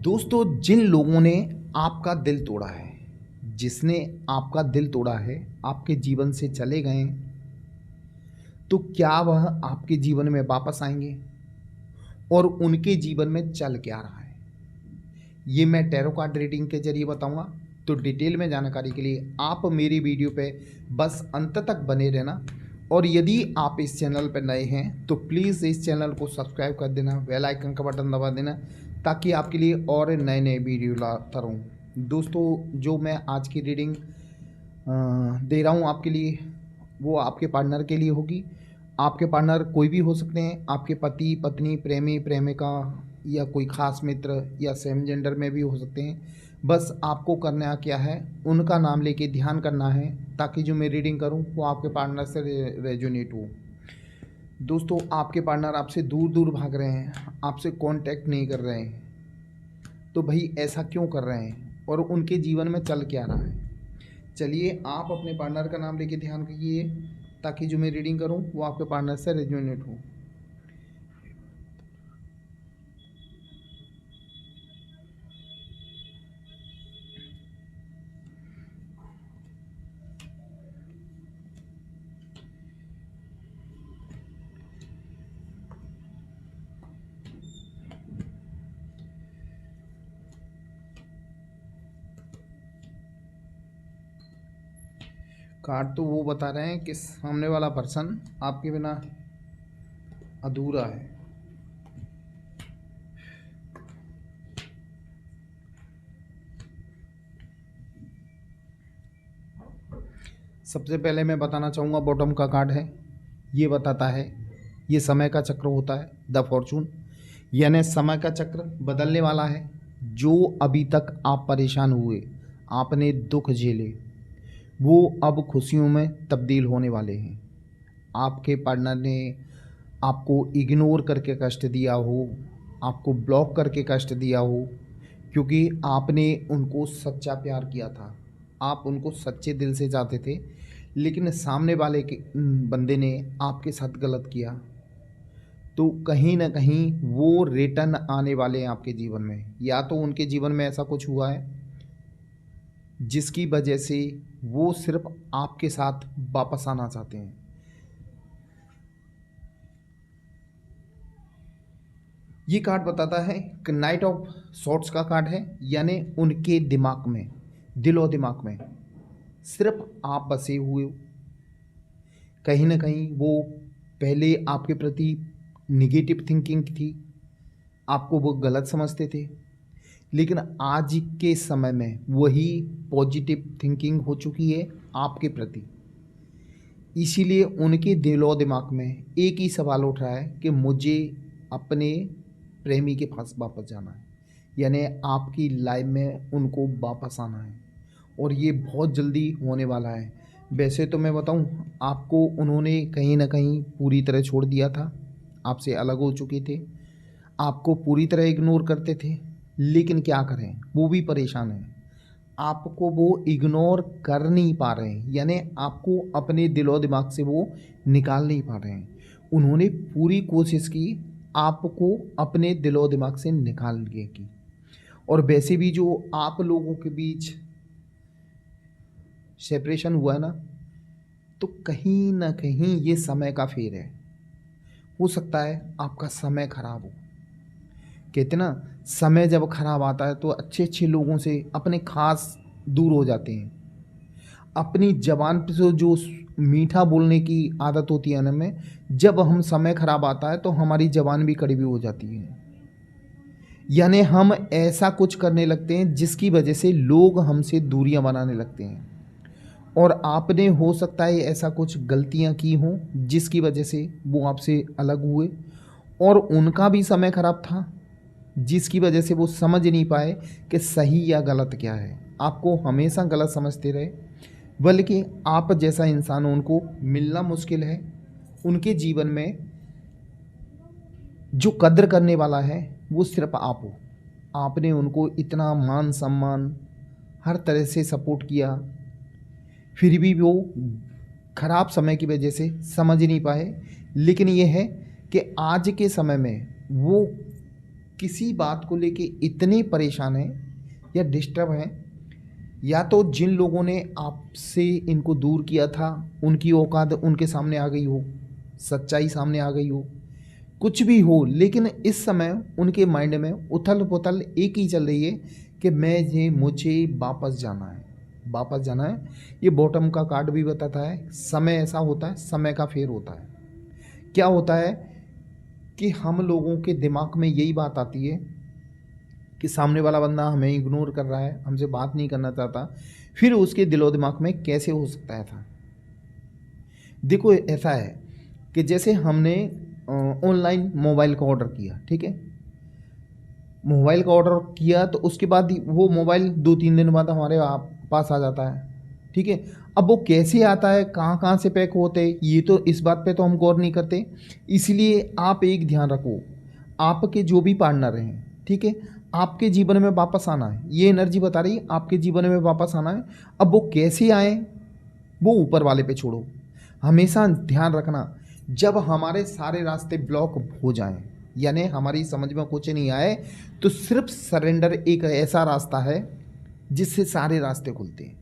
दोस्तों, जिन लोगों ने आपका दिल तोड़ा है, जिसने आपका दिल तोड़ा है, आपके जीवन से चले गए, तो क्या वह आपके जीवन में वापस आएंगे? और उनके जीवन में चल क्या रहा है, ये मैं टैरो कार्ड रीडिंग के जरिए बताऊंगा। तो डिटेल में जानकारी के लिए आप मेरी वीडियो पे बस अंत तक बने रहना। और यदि आप इस चैनल पर नए हैं तो प्लीज़ इस चैनल को सब्सक्राइब कर देना, बेल आइकन का बटन दबा देना, ताकि आपके लिए और नए नए वीडियो लाता रहूँ। दोस्तों, जो मैं आज की रीडिंग दे रहा हूँ आपके लिए, वो आपके पार्टनर के लिए होगी। आपके पार्टनर कोई भी हो सकते हैं, आपके पति, पत्नी, प्रेमी, प्रेमिका, या कोई ख़ास मित्र, या सेम जेंडर में भी हो सकते हैं। बस आपको करना क्या है, उनका नाम लेके ध्यान करना है, ताकि जो मैं रीडिंग करूं वो आपके पार्टनर से रेजोनेट हो। दोस्तों, आपके पार्टनर आपसे दूर दूर भाग रहे हैं, आपसे कांटेक्ट नहीं कर रहे हैं, तो भाई ऐसा क्यों कर रहे हैं और उनके जीवन में चल क्या रहा है? चलिए, आप अपने पार्टनर का नाम लेके ध्यान कीजिए, ताकि जो मैं रीडिंग करूं वो आपके पार्टनर से रेजोनेट हो। कार्ड तो वो बता रहे हैं कि सामने वाला पर्सन आपके बिना अधूरा है। सबसे पहले मैं बताना चाहूँगा, बॉटम का कार्ड है, ये बताता है ये समय का चक्र होता है, द फॉर्चून, यानी समय का चक्र बदलने वाला है। जो अभी तक आप परेशान हुए, आपने दुख झेले, वो अब खुशियों में तब्दील होने वाले हैं। आपके पार्टनर ने आपको इग्नोर करके कष्ट दिया हो, आपको ब्लॉक करके कष्ट दिया हो, क्योंकि आपने उनको सच्चा प्यार किया था, आप उनको सच्चे दिल से चाहते थे, लेकिन सामने वाले के बंदे ने आपके साथ गलत किया। तो कहीं ना कहीं वो रिटर्न आने वाले हैं आपके जीवन में, या तो उनके जीवन में ऐसा कुछ हुआ है जिसकी वजह से वो सिर्फ आपके साथ वापस आना चाहते हैं। ये कार्ड बताता है कि नाइट ऑफ सॉर्ट्स का कार्ड है, यानी उनके दिमाग में, दिलो दिमाग में सिर्फ आप बसे हुए हो। कहीं ना कहीं वो पहले आपके प्रति निगेटिव थिंकिंग थी, आपको वो गलत समझते थे, लेकिन आज के समय में वही पॉजिटिव थिंकिंग हो चुकी है आपके प्रति। इसीलिए उनके दिलो दिमाग में एक ही सवाल उठ रहा है कि मुझे अपने प्रेमी के पास वापस जाना है, यानी आपकी लाइफ में उनको वापस आना है, और ये बहुत जल्दी होने वाला है। वैसे तो मैं बताऊं आपको, उन्होंने कहीं ना कहीं पूरी तरह छोड़ दिया था, आपसे अलग हो चुके थे, आपको पूरी तरह इग्नोर करते थे, लेकिन क्या करें, वो भी परेशान हैं, आपको वो इग्नोर कर नहीं पा रहे हैं, यानी आपको अपने दिलो दिमाग से वो निकाल नहीं पा रहे हैं। उन्होंने पूरी कोशिश की आपको अपने दिलो दिमाग से निकालने की। और वैसे भी जो आप लोगों के बीच सेपरेशन हुआ है ना, तो कहीं ना कहीं ये समय का फेर है। हो सकता है आपका समय खराब हो। कहते ना, समय जब खराब आता है तो अच्छे अच्छे लोगों से अपने खास दूर हो जाते हैं। अपनी जबान पे से जो मीठा बोलने की आदत होती है ना, में जब हम समय खराब आता है तो हमारी जबान भी कड़वी हो जाती है, यानी हम ऐसा कुछ करने लगते हैं जिसकी वजह से लोग हमसे दूरियां बनाने लगते हैं। और आपने हो सकता है ऐसा कुछ गलतियां की हों जिसकी वजह से वो आपसे अलग हुए, और उनका भी समय खराब था जिसकी वजह से वो समझ नहीं पाए कि सही या गलत क्या है। आपको हमेशा गलत समझते रहे, बल्कि आप जैसा इंसान उनको मिलना मुश्किल है। उनके जीवन में जो कद्र करने वाला है वो सिर्फ आप हो। आपने उनको इतना मान सम्मान हर तरह से सपोर्ट किया, फिर भी वो खराब समय की वजह से समझ नहीं पाए। लेकिन ये है कि आज के समय में वो किसी बात को लेके इतने परेशान हैं या डिस्टर्ब हैं, या तो जिन लोगों ने आपसे इनको दूर किया था उनकी औकात उनके सामने आ गई हो, सच्चाई सामने आ गई हो, कुछ भी हो, लेकिन इस समय उनके माइंड में उथल पुथल एक ही चल रही है कि मुझे वापस जाना है, वापस जाना है। ये बॉटम का कार्ड भी बताता है समय ऐसा होता है, समय का फेर होता है। क्या होता है कि हम लोगों के दिमाग में यही बात आती है कि सामने वाला बंदा हमें इग्नोर कर रहा है, हमसे बात नहीं करना चाहता, फिर उसके दिलो दिमाग में कैसे हो सकता है था। देखो ऐसा है कि जैसे हमने ऑनलाइन मोबाइल का ऑर्डर किया, ठीक है, मोबाइल का ऑर्डर किया तो उसके बाद वो मोबाइल 2-3 दिन बाद हमारे पास आ जाता है, ठीक है। अब वो कैसे आता है, कहाँ कहाँ से पैक होते हैं, ये तो इस बात पे तो हम गौर नहीं करते। इसलिए आप एक ध्यान रखो, आपके जो भी पार्टनर हैं, ठीक है, आपके जीवन में वापस आना है, ये एनर्जी बता रही है आपके जीवन में वापस आना है। अब वो कैसे आए, वो ऊपर वाले पे छोड़ो। हमेशा ध्यान रखना, जब हमारे सारे रास्ते ब्लॉक हो जाएं, यानी हमारी समझ में कुछ नहीं आए, तो सिर्फ सरेंडर एक ऐसा रास्ता है जिससे सारे रास्ते खुलते हैं।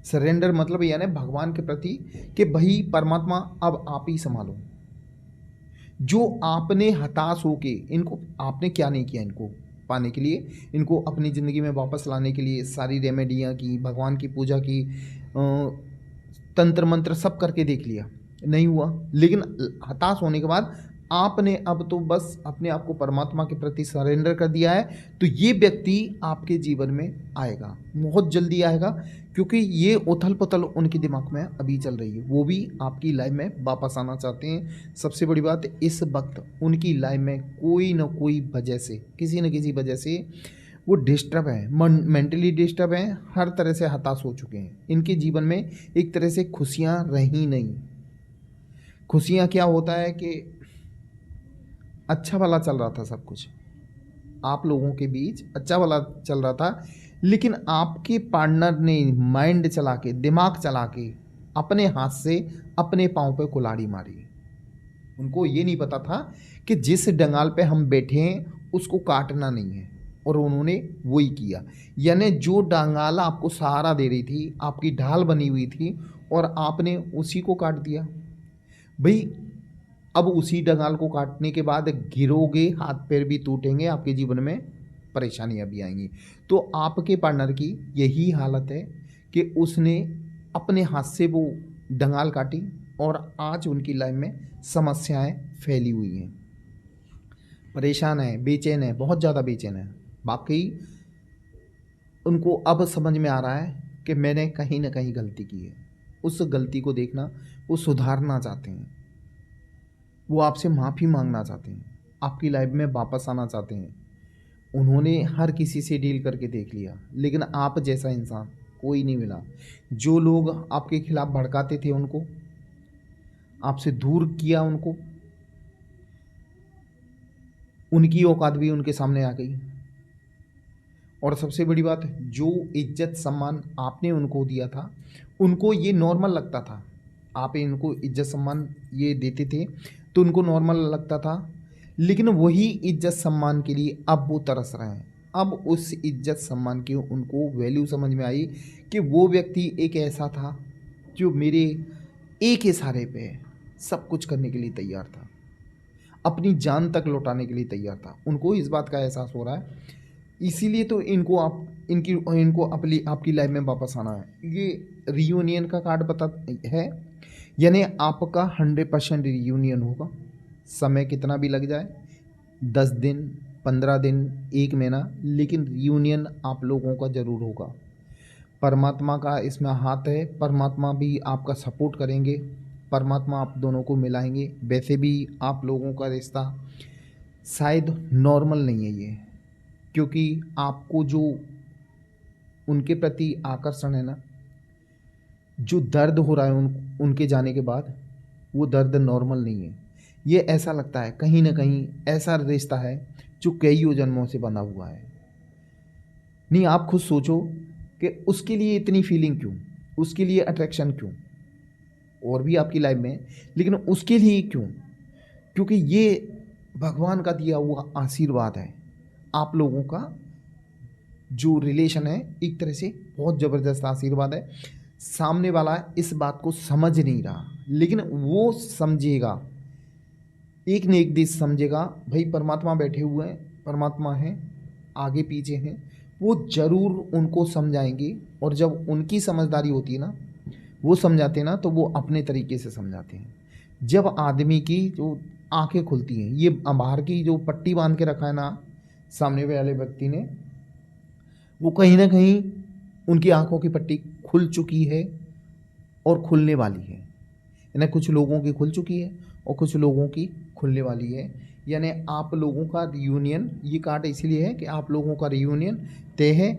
सरेंडर मतलब यानी भगवान के प्रति कि भाई परमात्मा अब आप ही संभालो। जो आपने हताश होके, इनको आपने क्या नहीं किया इनको पाने के लिए, इनको अपनी ज़िंदगी में वापस लाने के लिए सारी रेमेडियाँ की, भगवान की पूजा की, तंत्र मंत्र सब करके देख लिया, नहीं हुआ। लेकिन हताश होने के बाद आपने अब तो बस अपने आप को परमात्मा के प्रति सरेंडर कर दिया है, तो ये व्यक्ति आपके जीवन में आएगा, बहुत जल्दी आएगा, क्योंकि ये उथल पुथल उनके दिमाग में अभी चल रही है। वो भी आपकी लाइफ में वापस आना चाहते हैं। सबसे बड़ी बात, इस वक्त उनकी लाइफ में कोई ना कोई वजह से, किसी न किसी वजह से वो डिस्टर्ब है, मेंटली डिस्टर्ब हैं, हर तरह से हताश हो चुके हैं। इनके जीवन में एक तरह से खुशियाँ रही नहीं। खुशियाँ क्या होता है कि अच्छा भला चल रहा था सब कुछ, आप लोगों के बीच अच्छा भला चल रहा था, लेकिन आपके पार्टनर ने माइंड चला के, दिमाग चला के अपने हाथ से अपने पाँव पे कुल्हाड़ी मारी। उनको ये नहीं पता था कि जिस डंगाल पे हम बैठे हैं उसको काटना नहीं है, और उन्होंने वही किया। यानी जो डंगाल आपको सहारा दे रही थी, आपकी ढाल बनी हुई थी, और आपने उसी को काट दिया। भाई अब उसी डंगाल को काटने के बाद गिरोगे, हाथ पैर भी टूटेंगे, आपके जीवन में परेशानियां भी आएंगी। तो आपके पार्टनर की यही हालत है कि उसने अपने हाथ से वो डंगाल काटी, और आज उनकी लाइफ में समस्याएं फैली हुई हैं, परेशान है, बेचैन है, बहुत ज़्यादा बेचैन है। वाकई उनको अब समझ में आ रहा है कि मैंने कहीं ना कहीं गलती की है। उस गलती को देखना, वो सुधारना चाहते हैं, वो आपसे माफ़ी मांगना चाहते हैं, आपकी लाइफ में वापस आना चाहते हैं। उन्होंने हर किसी से डील करके देख लिया, लेकिन आप जैसा इंसान कोई नहीं मिला। जो लोग आपके खिलाफ भड़काते थे उनको, आपसे दूर किया उनको, उनकी औकात भी उनके सामने आ गई। और सबसे बड़ी बात, जो इज्जत सम्मान आपने उनको दिया था, उनको ये नॉर्मल लगता था। आप इनको इज्जत सम्मान ये देते थे तो उनको नॉर्मल लगता था, लेकिन वही इज्जत सम्मान के लिए अब वो तरस रहे हैं। अब उस इज्जत सम्मान की उनको वैल्यू समझ में आई कि वो व्यक्ति एक ऐसा था जो मेरे एक इशारे पे सब कुछ करने के लिए तैयार था, अपनी जान तक लौटाने के लिए तैयार था। उनको इस बात का एहसास हो रहा है, इसीलिए तो इनको आपकी लाइफ में वापस आना है। ये रियूनियन का कार्ड बता है, यानी आपका 100% रियूनियन होगा। समय कितना भी लग जाए, 10 दिन, 15 दिन, 1 महीना, लेकिन रियूनियन आप लोगों का ज़रूर होगा। परमात्मा का इसमें हाथ है, परमात्मा भी आपका सपोर्ट करेंगे, परमात्मा आप दोनों को मिलाएंगे। वैसे भी आप लोगों का रिश्ता शायद नॉर्मल नहीं है ये, क्योंकि आपको जो उनके प्रति आकर्षण है ना, जो दर्द हो रहा है उनके जाने के बाद, वो दर्द नॉर्मल नहीं है। ये ऐसा लगता है कहीं ना कहीं ऐसा रिश्ता है जो कईयों जन्मों से बंधा हुआ है। नहीं, आप खुद सोचो कि उसके लिए इतनी फीलिंग क्यों, उसके लिए अट्रैक्शन क्यों, और भी आपकी लाइफ में, लेकिन उसके लिए क्यों? क्योंकि ये भगवान का दिया हुआ आशीर्वाद है। आप लोगों का जो रिलेशन है एक तरह से बहुत ज़बरदस्त आशीर्वाद है। सामने वाला इस बात को समझ नहीं रहा, लेकिन वो समझेगा, एक न एक दिन समझेगा। भाई परमात्मा बैठे हुए हैं, परमात्मा हैं, आगे पीछे हैं, वो ज़रूर उनको समझाएंगे। और जब उनकी समझदारी होती है ना, वो समझाते हैं ना, तो वो अपने तरीके से समझाते हैं। जब आदमी की जो आंखें खुलती हैं, ये बाहर की जो पट्टी बांध के रखा है ना सामने वाले व्यक्ति ने, वो कहीं ना कहीं उनकी आंखों की पट्टी खुल चुकी है और खुलने वाली है। यानी कुछ लोगों की खुल चुकी है और कुछ लोगों की खुलने वाली है। यानी आप लोगों का रियूनियन, ये कार्ड इसलिए है कि आप लोगों का रियूनियन तय है,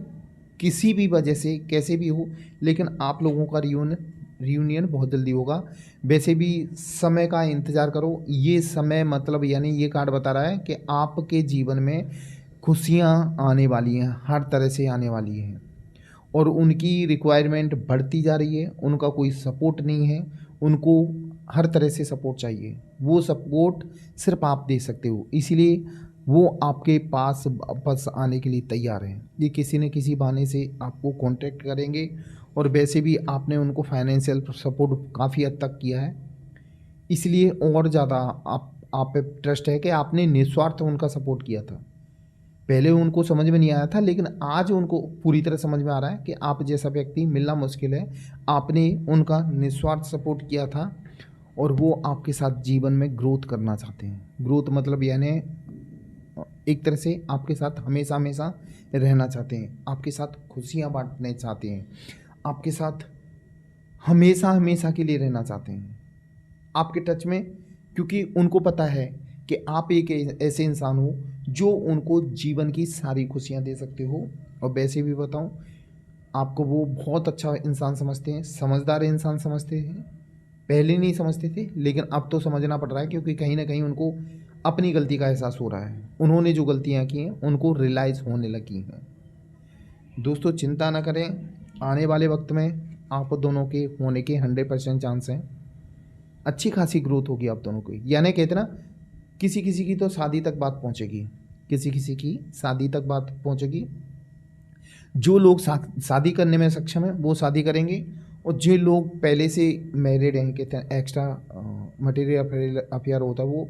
किसी भी वजह से कैसे भी हो, लेकिन आप लोगों का रियूनियन बहुत जल्दी होगा। वैसे भी समय का इंतज़ार करो। ये समय मतलब यानी ये कार्ड बता रहा है कि आपके जीवन में खुशियाँ आने वाली हैं, हर तरह से आने वाली हैं, और उनकी रिक्वायरमेंट बढ़ती जा रही है। उनका कोई सपोर्ट नहीं है, उनको हर तरह से सपोर्ट चाहिए। वो सपोर्ट सिर्फ आप दे सकते हो, इसीलिए वो आपके पास वापस आने के लिए तैयार हैं। ये किसी न किसी बहाने से आपको कांटेक्ट करेंगे, और वैसे भी आपने उनको फाइनेंशियल सपोर्ट काफ़ी हद तक किया है, इसलिए और ज़्यादा आप पे ट्रस्ट है कि आपने निस्वार्थ उनका सपोर्ट किया था। पहले उनको समझ में नहीं आया था, लेकिन आज उनको पूरी तरह समझ में आ रहा है कि आप जैसा व्यक्ति मिलना मुश्किल है। आपने उनका निस्वार्थ सपोर्ट किया था, और वो आपके साथ जीवन में ग्रोथ करना चाहते हैं। ग्रोथ मतलब यानी एक तरह से आपके साथ हमेशा हमेशा रहना चाहते हैं, आपके साथ खुशियाँ बांटने चाहते हैं, आपके साथ हमेशा हमेशा के लिए रहना चाहते हैं आपके टच में, क्योंकि उनको पता है कि आप एक ऐसे इंसान हो जो उनको जीवन की सारी खुशियाँ दे सकते हो। और वैसे भी बताऊँ आपको, वो बहुत अच्छा इंसान समझते हैं, समझदार इंसान समझते हैं। पहले नहीं समझते थे, लेकिन अब तो समझना पड़ रहा है, क्योंकि कहीं ना कहीं उनको अपनी गलती का एहसास हो रहा है। उन्होंने जो गलतियाँ की हैं उनको रियलाइज़ होने लगी हैं। दोस्तों चिंता ना करें, आने वाले वक्त में आप दोनों के होने के 100% चांस हैं। अच्छी खासी ग्रोथ होगी आप दोनों की। यानी कहते ना, किसी किसी की तो शादी तक बात पहुंचेगी, किसी किसी की शादी तक बात पहुंचेगी। जो लोग शादी करने में सक्षम है वो शादी करेंगे, और जो लोग पहले से मैरिड हैं, कहते हैं एक्स्ट्रा मटेरियल अफेयर होता है वो,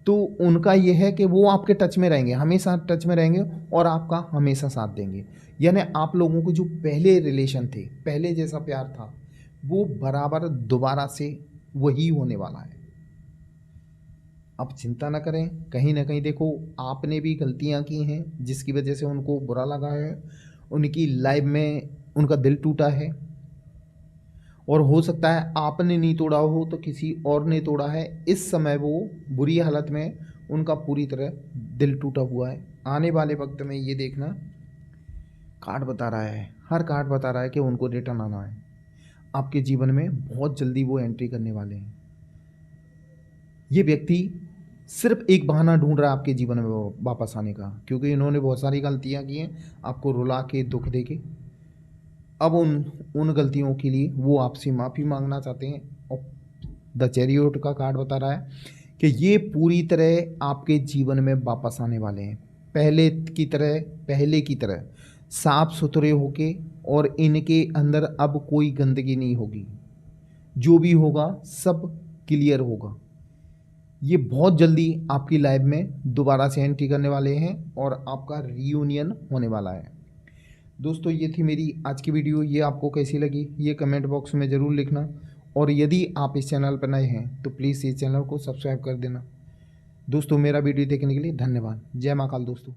तो उनका ये है कि वो आपके टच में रहेंगे, हमेशा टच में रहेंगे, और आपका हमेशा साथ देंगे। यानी आप लोगों के जो पहले रिलेशन थे, पहले जैसा प्यार था, वो बराबर दोबारा से वही होने वाला है। अब चिंता ना करें। कहीं ना कहीं देखो, आपने भी गलतियां की हैं जिसकी वजह से उनको बुरा लगा है, उनकी लाइफ में उनका दिल टूटा है, और हो सकता है आपने नहीं तोड़ा हो तो किसी और ने तोड़ा है। इस समय वो बुरी हालत में, उनका पूरी तरह दिल टूटा हुआ है। आने वाले वक्त में ये देखना, कार्ड बता रहा है, हर कार्ड बता रहा है कि उनको रिटर्न आना है। आपके जीवन में बहुत जल्दी वो एंट्री करने वाले हैं। ये व्यक्ति सिर्फ एक बहाना ढूंढ रहा है आपके जीवन में वापस आने का, क्योंकि इन्होंने बहुत सारी गलतियां की हैं, आपको रुला के दुख दे के। अब उन गलतियों के लिए वो आपसे माफ़ी मांगना चाहते हैं। और द चैरियट का कार्ड बता रहा है कि ये पूरी तरह आपके जीवन में वापस आने वाले हैं, पहले की तरह साफ सुथरे होके, और इनके अंदर अब कोई गंदगी नहीं होगी। जो भी होगा सब क्लियर होगा। ये बहुत जल्दी आपकी लाइफ में दोबारा से एंट्री करने वाले हैं, और आपका रियूनियन होने वाला है। दोस्तों ये थी मेरी आज की वीडियो। ये आपको कैसी लगी ये कमेंट बॉक्स में ज़रूर लिखना, और यदि आप इस चैनल पर नए हैं तो प्लीज़ इस चैनल को सब्सक्राइब कर देना। दोस्तों मेरा वीडियो देखने के लिए धन्यवाद। जय महाकाल दोस्तों।